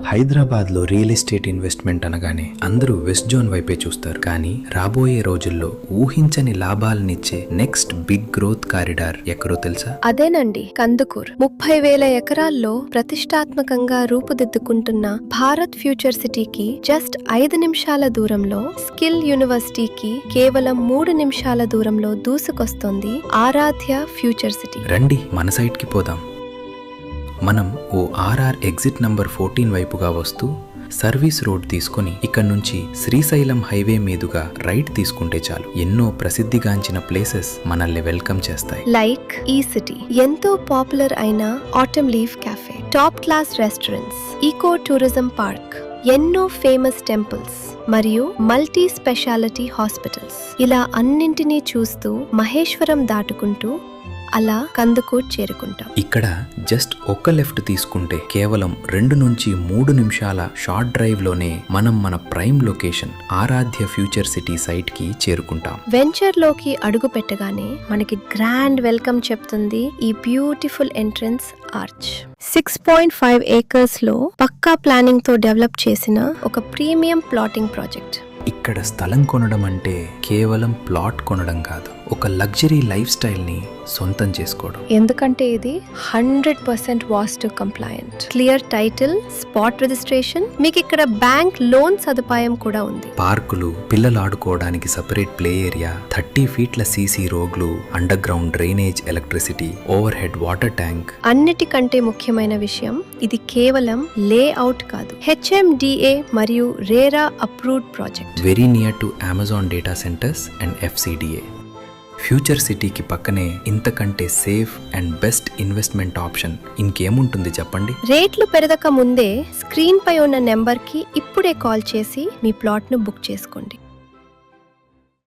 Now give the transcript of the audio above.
హైదరాబాద్లో real estate investment అనగానే అందరూ వెస్ట్ జోన్ వైపే చూస్తారు. కానీ రాబోయే రోజుల్లో ఊహించని లాభాలనిచ్చే నెక్స్ట్ బిగ్ గ్రోత్ కారిడార్ ఎక్కడో తెలుసా? అదేనండి, కందుకూర్. 30,000 ఎకరాల్లో ప్రతిష్టాత్మకంగా రూపుదిద్దుకుంటున్న భారత్ ఫ్యూచర్ సిటీకి జస్ట్ 5 నిమిషాల దూరంలో, స్కిల్ యూనివర్సిటీకి కేవలం 3 నిమిషాల దూరంలో దూసుకొస్తోంది ఆరాధ్య ఫ్యూచర్ సిటీ. రండి మన సైట్ కి పోదాం. మనం ఓ ఆర్ఆర్ ఎగ్జిట్ నంబర్ 14 వైపుగా వస్తూ సర్వీస్ రోడ్ తీసుకుని ఇక్కడ నుంచి శ్రీశైలం హైవే మీదుగా రైట్ తీసుకుంటే చాలు ఎన్నో ప్రసిద్ధిగాంచిన ప్లేసెస్ మనల్ని వెల్కమ్ చేస్తాయి. లైక్ ఈ సిటీ, ఎంతో పాపులర్ అయిన autumn leaf cafe, top class restaurants, eco tourism park, ఎన్నో ఫేమస్ టెంపుల్స్ మరియు మల్టీ స్పెషాలిటీ హాస్పిటల్స్. ఇలా అన్నింటినీ చూస్తూ మహేశ్వరం దాటుకుంటూ అలా కందుకూర్ చేరుకుంటాం. ఇక్కడ జస్ట్ ఒక్క లెఫ్ట్ తీసుకుంటే కేవలం 2 నుంచి 3 నిమిషాల షార్ట్ డ్రైవ్ లోనే మనం మన ప్రైమ్ లొకేషన్ ఆరాధ్య ఫ్యూచర్ సిటీ సైట్ కి చేరుకుంటాం. వెంచర్ లోకి అడుగు పెట్టగానే మనకి గ్రాండ్ వెల్కమ్ చెప్తుంది ఈ బ్యూటిఫుల్ ఎంట్రన్స్ ఆర్చ్. 6.5 ఏకర్స్ లో పక్కా ప్లానింగ్ తో డెవలప్ చేసిన ఒక ప్రీమియం ప్లాటింగ్ ప్రాజెక్ట్. ఇక్కడ స్థలం కొనడం అంటే కేవలం ప్లాట్ కొనడం కాదు, ఒక లగ్జరీ లైఫ్ స్టైల్ ని సొంతం చేసుకోవడం. ఎందుకంటే ఇది 100% వాస్తు complaint, clear title, spot registration, మీకు ఇక్కడ బ్యాంక్ లోన్ సదుపాయం కూడా ఉంది. పార్కులు, పిల్లలు ఆడుకోవడానికి సపరేట్ ప్లే ఏరియా, 30 ఫీట్ల సీసీ రోడ్లు, underground drainage, electricity, overhead water tank. అన్నిటికంటే ముఖ్యమైన విషయం, ఇది కేవలం లేఅవుట్ కాదు, HMDA మరియు RERA approved project. Very near to Amazon data centres and FCDA. Future సిటీకి పక్కనే ఇంతకంటే safe and best investment option ఇంకేముంటుంది చెప్పండి? రేట్లు పెరగక ముందే స్క్రీన్ పై ఉన్న నెంబర్ కి ఇప్పుడే కాల్ చేసి మీ ప్లాట్ ను బుక్ చేసుకోండి.